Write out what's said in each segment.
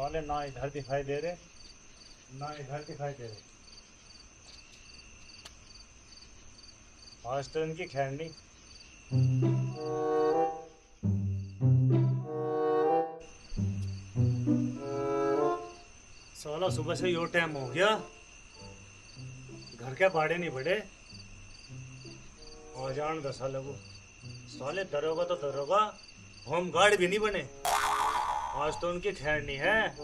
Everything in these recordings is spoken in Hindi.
साले ना इधर दिखाई दे रहे ना इधर दिखाई दे रहे। आज तो इनकी खैर नहीं। साला सुबह से यो टाइम हो गया, घर के भाड़े नहीं बढ़े। और जान दसा लगो साले, दरोगा तो दरोगा, होम गार्ड भी नहीं बने। आज तो उनकी खैर नहीं है।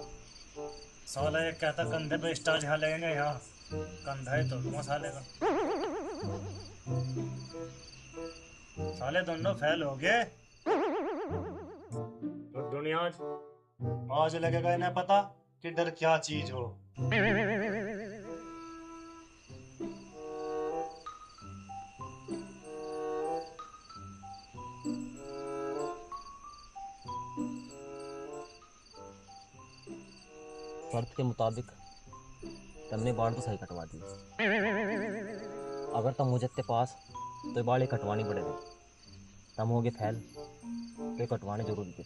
साला एक कहता कंधे पे स्टार झा लगेंगे, यहाँ कंधा ही तोड़ दूंगा साले का। साले दोनों फेल हो गए। तो दुनिया आज लगेगा इन्हें पता कि डर क्या चीज हो। शर्त के मुताबिक तुमने बाढ़ तो सही कटवा दी। अगर तुम मुझे ते पास तो बाढ़ ही कटवानी पड़ेगी। तुम होगे फैल तो ये कटवाने जरूर दी।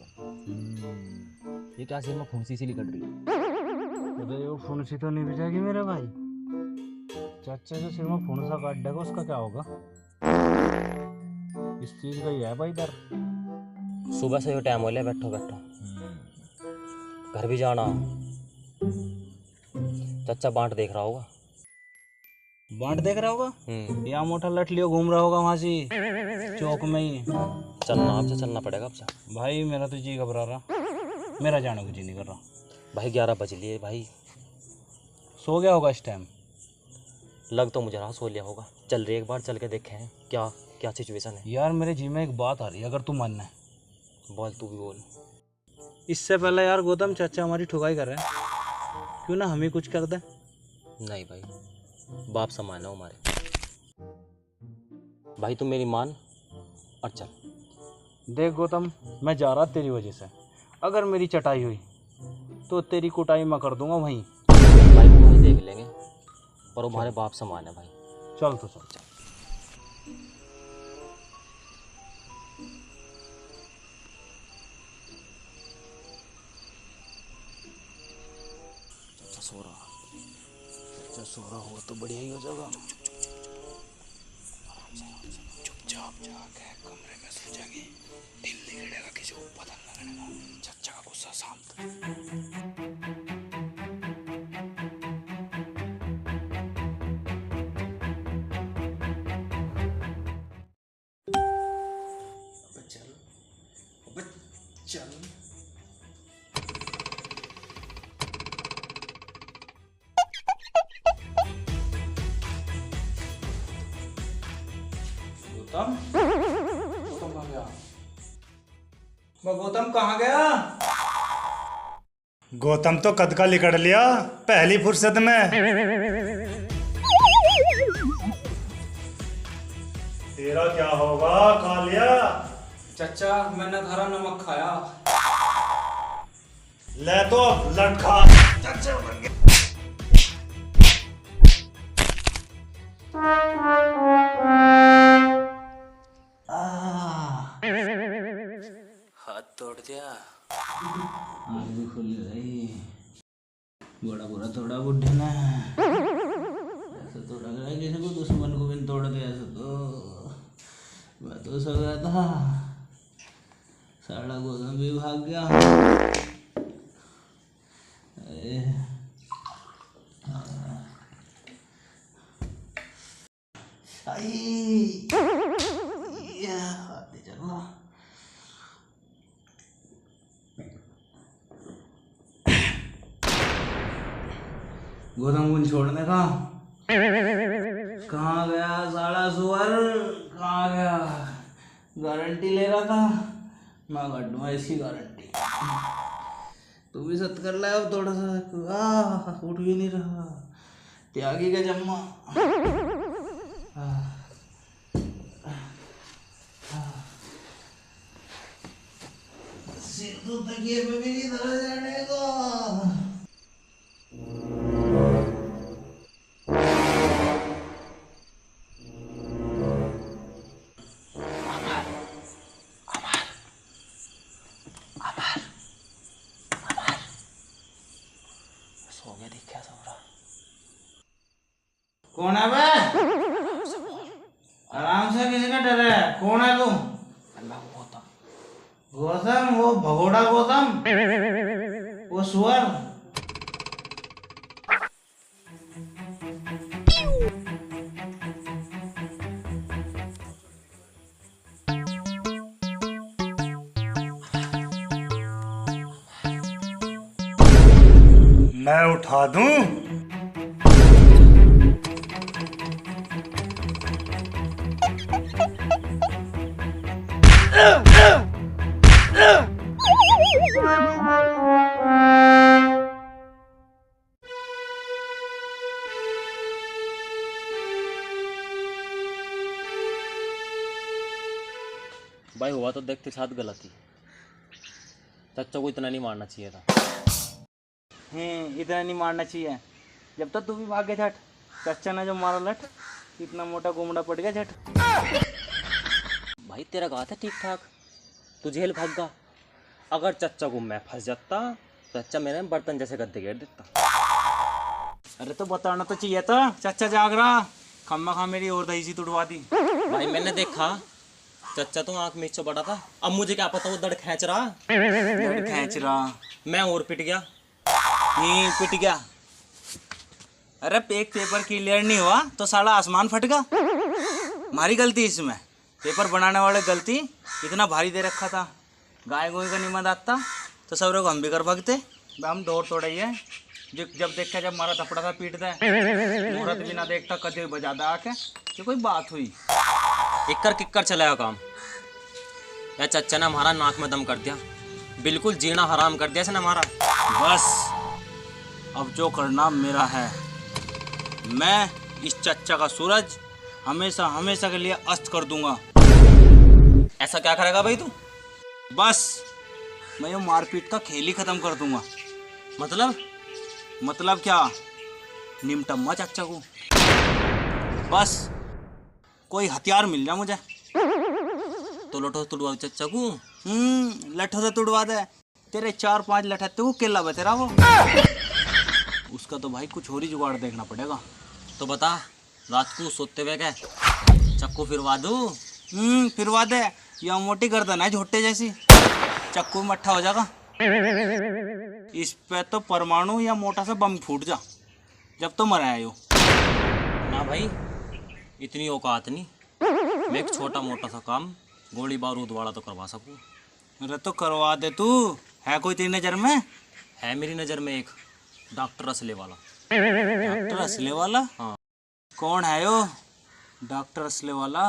ये क्या सिर में फुंसी सी निकल रही है? अरे वो फुंसी तो नहीं बचेगी मेरे भाई। चाचा जो सिर में फुंसा काट देगा उसका क्या होगा? इस चीज का ही है भाई डर। सुबह से ये टाइम हो लिया, बैठो बैठो, घर भी जाना। चाचा बांट देख रहा होगा। बांट देख रहा होगा या मोटा लट लियो घूम रहा होगा वहां से चौक में ही। चलना आपसे, चलना पड़ेगा आपसे। भाई मेरा तो जी घबरा रहा, मेरा जाने को जी नहीं कर रहा। भाई 11 बज लिए भाई। सो गया होगा इस टाइम। लग तो मुझे रहा सो लिया होगा। चल रही एक बार चल के देखें क्या क्या सिचुएशन है। यार मेरे जी में एक बात आ रही है, अगर तू मानना है। बोल, तू भी बोल। इससे पहले यार गौतम चाचा हमारी ठुकाई कर रहे हैं, क्यों ना हम ही कुछ कर दें। नहीं भाई, बाप समान है हमारे। भाई तुम मेरी मान और चल। देख गौतम, मैं जा रहा तेरी वजह से। अगर मेरी चटाई हुई तो तेरी कुटाई मैं कर दूंगा वहीं। भाई तुम वहीं देख लेंगे, पर वो हमारे बाप समान है भाई। चल तो चल। सो रहा हो तो बढ़िया ही हो जाएगा। चुपचाप जाके कमरे में सो जाएंगे, दिल नहीं हिलेगा, किसी को पता नहीं लगेगा। चच्चा का गुस्सा शांत। चल गौतम, गौतम कहाँ गया? गौतम कहाँ गया? गौतम तो कद का लिकड़ लिया पहली फुर्सत में। तेरा क्या होगा कालिया? चचा मैंने हरा नमक खाया। ले तो लटका। चच्चा बन गया। हाथ तोड़ दिया, आँख भी खुल गई। बड़ा बुरा थोड़ा बुढ़े ने ऐसा तोड़ा गया, किसी को दुश्मन को भी तोड़ दिया। ऐसा तो मैं तो सो गया था, साला गौतम भी भाग गया। गौतम को छोड़ने का कहाँ गया साला सुअर? कहाँ गया? गारंटी ले रहा था मैं, काटूंगा इसकी गारंटी। तू भी सत कर ला अब थोड़ा सा। उठ भी नहीं रहा, त्यागी का जम्मा। सिर तो तकिए पे भी नहीं धरा जाने को। कौन है बे? आराम से, किसी का डर है? कौन है तू? गौतम, वो भगोड़ा गौतम, वो सुअर। मैं उठा दूं? भाई हुआ तो देखते साथ गलती, चच्चा को इतना नहीं मारना चाहिए था। इतना नहीं मारना चाहिए। जब तक तू भी भाग गया झट, चच्चा ने जो मारा लट, इतना मोटा गुमड़ा पड़ गया झट। भाई तेरा कहा था ठीक ठाक, तू जेल भाग गया। अगर चच्चा को मैं फंस जाता तो चच्चा मेरे बर्तन जैसे गद्दे घेर देता। अरे तो बताना तो चाहिए था, चच्चा जाग रहा, खम्मा खा मेरी और दही सी तुड़वा दी। भाई मैंने देखा चच्चा तो आंख मीच बड़ा था, अब मुझे क्या पता वो दड़ खींच रहा, खींच रहा, मैं और पिट गया। नहीं पिट गया। अरे एक पेपर क्लियर नहीं हुआ तो साला आसमान फट गया। हमारी गलती इसमें, पेपर बनाने वाले गलती, इतना भारी दे रखा था। गाय गोई का निमन आता तो सब लोग हम भी कर भागते। हम दौड़ तोड़ाइए, जब देखा जब मारा थपड़ा था पीट दे, मुहूर्त बिना देखता कदे बजा दा आके, ये कोई बात हुई? इक्कर किक्कर चलाया काम। या चच्चा ने हमारा नाक में दम कर दिया, बिल्कुल जीना हराम कर दिया इसने हमारा। बस अब जो करना मेरा है। मैं इस चच्चा का सूरज हमेशा हमेशा के लिए अस्त कर दूंगा। ऐसा क्या करेगा भाई तू? बस मैं ये मारपीट का खेल ही खत्म कर दूंगा। मतलब क्या? निमटम्मा चच्चा को। बस कोई हथियार मिल जाए मुझे तो लठो तुड़वा चच्चा को। लठो से तुड़वा दे। तेरे 4-5 लठते वो केला बतेरा वो। उसका तो भाई कुछ और ही जुगाड़ देखना पड़ेगा। तो बता, रात को सोते हुए क्या चक्कू फिरवा दूं? फिरवा दे, या मोटी गर्दन है झोटे जैसी, चक्कू मट्ठा हो जाएगा। इस पे तो परमाणु या मोटा सा बम फूट जा, जब तो मरा है यो। ना भाई इतनी औकात नहीं, मैं एक छोटा मोटा सा काम गोली बारूद वाला तो करवा सकूं। अरे तो करवा दे तू, है कोई तेरी नजर में? है मेरी नज़र में एक डॉक्टर असले वाला। डॉक्टर असले वाला? हाँ। कौन है यो डॉक्टर असले वाला?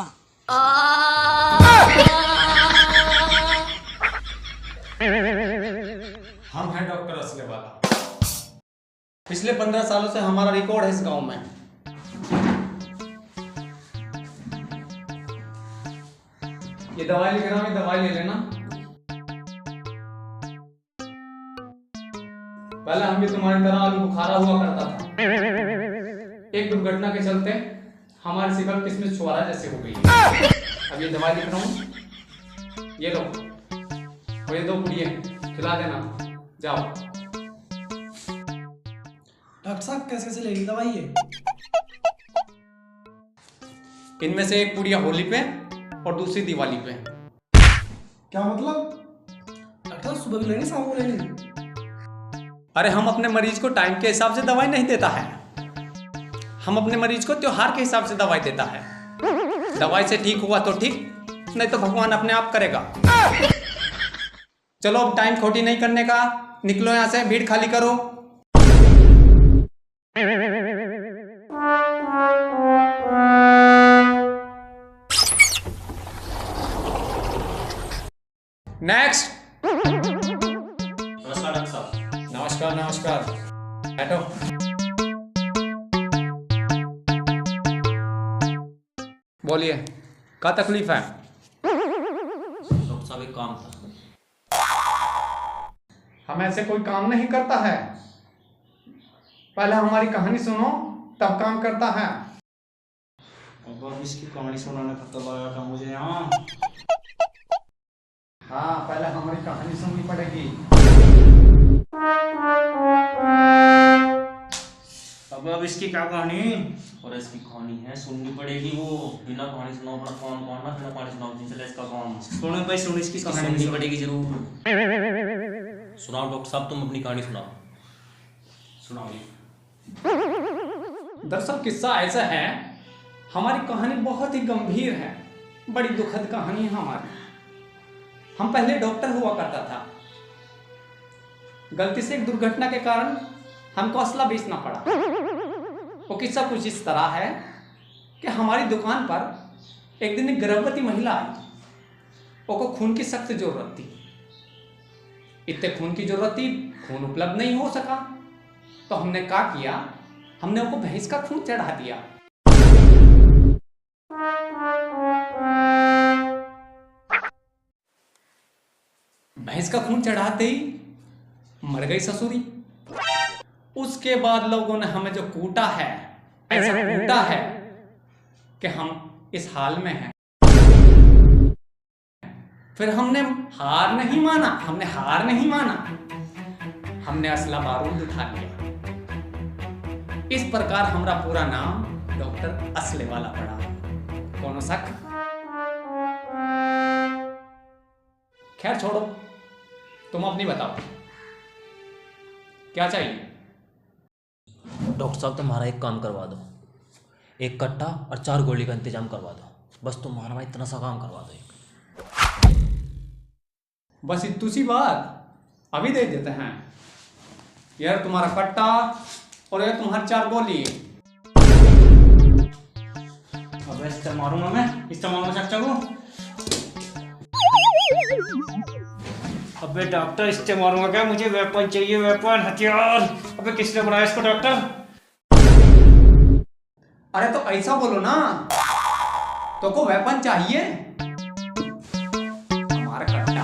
हम हैं डॉक्टर असले वाला। पिछले 15 सालों से हमारा रिकॉर्ड है इस गांव में। ये दवाई लिख रहा हूं, दवाई ले लेना। पहले हम भी तुम्हारी तरह आलू बुखारा हुआ करता था। एक दुर्घटना के चलते हमारी शिकल किस्मत छुआरा जैसे हो गई। अब ये दवाई लिख रहा हूँ, ये लो, और ये 2 पुड़िए खिला देना, जाओ। डॉक्टर साहब कैसे कैसे लेगी दवाई ये? इनमें से एक पुड़िया होली पे और दूसरी दिवाली पे। क्या मतलब? डॉक्टर साहब सुबह भी लेनी शाम को लेनी? अरे हम अपने मरीज को टाइम के हिसाब से दवाई नहीं देता है, हम अपने मरीज को त्योहार के हिसाब से दवाई देता है। दवाई से ठीक हुआ तो ठीक, नहीं तो भगवान अपने आप करेगा। चलो अब टाइम खोटी नहीं करने का, निकलो यहाँ से, भीड़ खाली करो। नेक्स्ट। नमस्कार डॉक्टर साहब। नमस्कार नमस्कार, बैठो। बोलिए, क्या तकलीफ है? डॉक्टर साहब एक काम था। हम ऐसे कोई काम नहीं करता है, पहले हमारी कहानी सुनो तब काम करता है। अब इसकी कहानी सुनाने का कब आया था मुझे यहाँ? हाँ, पहले हमारी कहानी सुननी पड़ेगी। अब अब इसकी क्या कहानी? और इसकी कहानी है सुननी पड़ेगी। वो बिना कहानी सुनाओ अपना काम कौन ना, बिना कहानी सुनाओ नहीं चले इसका काम। सुनो भाई, सुनो इसकी इसकी कहानी सुननी सुनो। पड़ेगी जरूर। सुनाओ डॉक्टर साहब, तुम अपनी कहानी सुनाओ। सुनाओ। दरअसल किस्सा ऐसा है, हमारी कहानी बहुत ही गंभीर है, बड़ी दुखद कहानी है हमारी। हम पहले डॉक्टर हुआ करता था, गलती से एक दुर्घटना के कारण हमको असला बेचना पड़ा। वो किस्सा कुछ इस तरह है कि हमारी दुकान पर एक दिन एक गर्भवती महिला आई। वो को खून की सख्त जरूरत थी। इतने खून की जरूरत थी, खून उपलब्ध नहीं हो सका, तो हमने क्या किया, हमने उनको भैंस का खून चढ़ा दिया। भैंस का खून चढ़ाते ही मर गई ससुरी। उसके बाद लोगों ने हमें जो कूटा है, ऐसा कूटा है कि हम इस हाल में हैं। फिर हमने हार नहीं माना, हमने असला बारूद उठा लिया। इस प्रकार हमारा पूरा नाम डॉक्टर असले वाला पड़ा। कौनो शक? खैर छोड़ो, तुम अपनी बताओ, क्या चाहिए? डॉक्टर साहब तुम्हारा एक काम करवा दो, एक कट्टा और 4 गोली का इंतजाम करवा दो। बस तुम्हारा इतना सा काम करवा दो। बस इतनी सी बात, अभी दे देते हैं। यार तुम्हारा कट्टा और यार तुम्हारी 4 गोली। अब इससे मारूंगा मैं, इससे मारूंगा चाचा को। अबे डॉक्टर, इससे मारूंगा क्या? मुझे वेपन चाहिए, वेपन, हथियार। अबे किसने बनाया इसको डॉक्टर? अरे तो ऐसा बोलो ना, तो को वेपन चाहिए? हमारा कट्टा।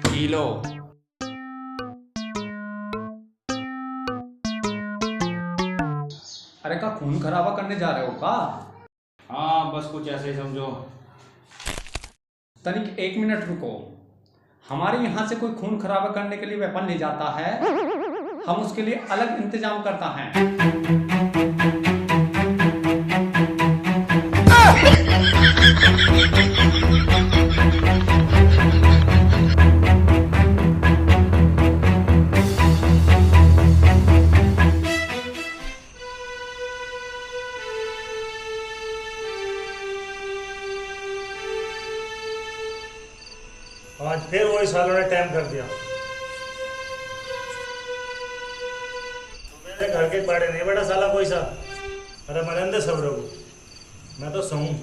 P low. अरे का खून खराबा करने जा रहे हो का? हाँ, बस कुछ ऐसे ही समझो। तनिक 1 मिनट रुको। हमारे यहाँ से कोई खून खराबा करने के लिए वेपन ले जाता है, हम उसके लिए अलग इंतजाम करता है। आज फिर वही सालों ने टाइम कर दिया। मेरे घर के पाड़े नहीं बेटा साला कोई सा। अरे मनेंदे सब लोग, मैं तो सोऊं।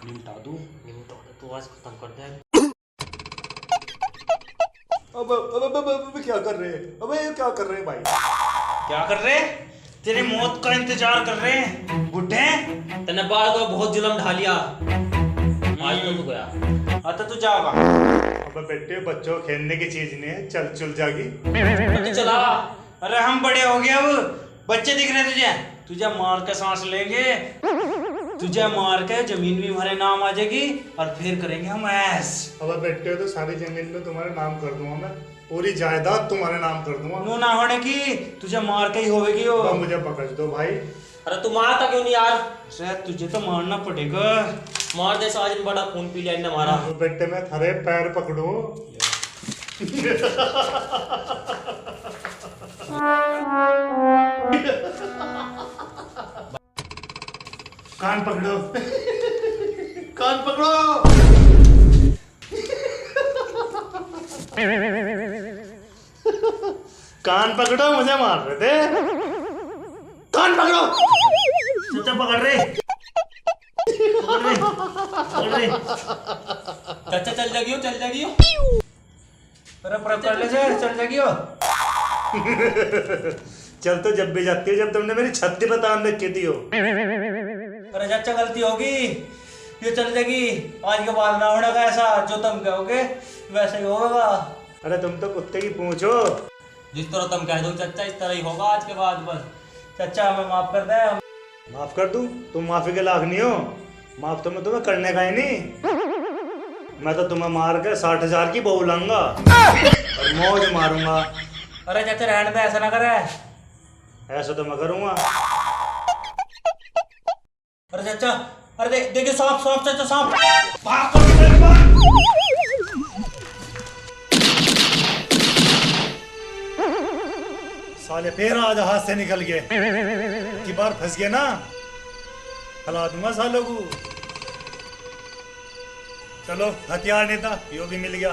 निपटा दूं, तो आज खत्म कर दे। अब क्या कर रहे हैं? अबे क्या कर रहे हैं भाई? क्या कर रहे? तेरी मौत का इंतजार कर रहे हैं बुढ़े। तने बाल को बहुत जुल्म ढा लिया, आज तो तू गया। आता तू जाओगा। अबे बेटे, बच्चों खेलने की चीज नहीं है, चल चल जागी। तो चला। अरे हम बड़े हो गए, अब बच्चे दिख रहे तुझे। तुझे मार के सांस लेंगे, तुझे मार के जमीन भी हमारे नाम आ जाएगी और फिर करेंगे हम ऐस। अबे बेटे, तो सारी जमीन में तुम्हारे नाम कर दूंगा मैं, पूरी जायदाद तुम्हारे नाम कर दूंगा। नो ना होने की, तुझे मार के ही होगी वो। अब मुझे पकड़ दो भाई। अरे तू मारता क्यों नहीं यार? अरे तुझे तो मारना पड़ेगा। मार दे, आज बड़ा खून पी लिया इन्हें हमारा। तो बेटे मैं थारे पैर पकड़ू। कान पकड़ो, कान पकड़ो। कान पकड़ो, मुझे मार रहे थे। कान पकड़ो। चाचा पकड़ रहे, पकड़ रहे, पकड़ रहे। चाचा चल जागी हो, चल जागी हो। अरे पर कर ले से चल जाएगी हो। चल तो जब भी जाती हो, जब तुमने मेरी छत्ती पर तान रखी थी हो। अरे चाचा गलती होगी, ये चल जाएगी। आज के बाद ना होने का ऐसा, जो तुम कहोगे वैसे ही होगा। अरे तुम तो कुत्ते की पूंछ हो। जिस तरह तुम कह दो चाचा इस तरह ही होगा आज के बाद। बस चाचा हमें माफ कर दे। माफ कर दूं? तुम माफी के लायक नहीं हो। माफ तो मैं तुम्हें करने का ही नहीं। मैं तो तुम्हें मार के 60,000 की बहू लाऊंगा और मौज मारूंगा। अरे चाचा रहने दे, ऐसा ना करे। ऐसा तो मैं करूंगा। अरे चाचा, अरे देखिए सांप सांप चाचा सांप। भाग कर निकल बाहर। साले फिर आज हाथ से निकल गए। की बार फंस गए ना, खिला दूंगा सालों को। चलो हथियार नहीं था, यो भी मिल गया।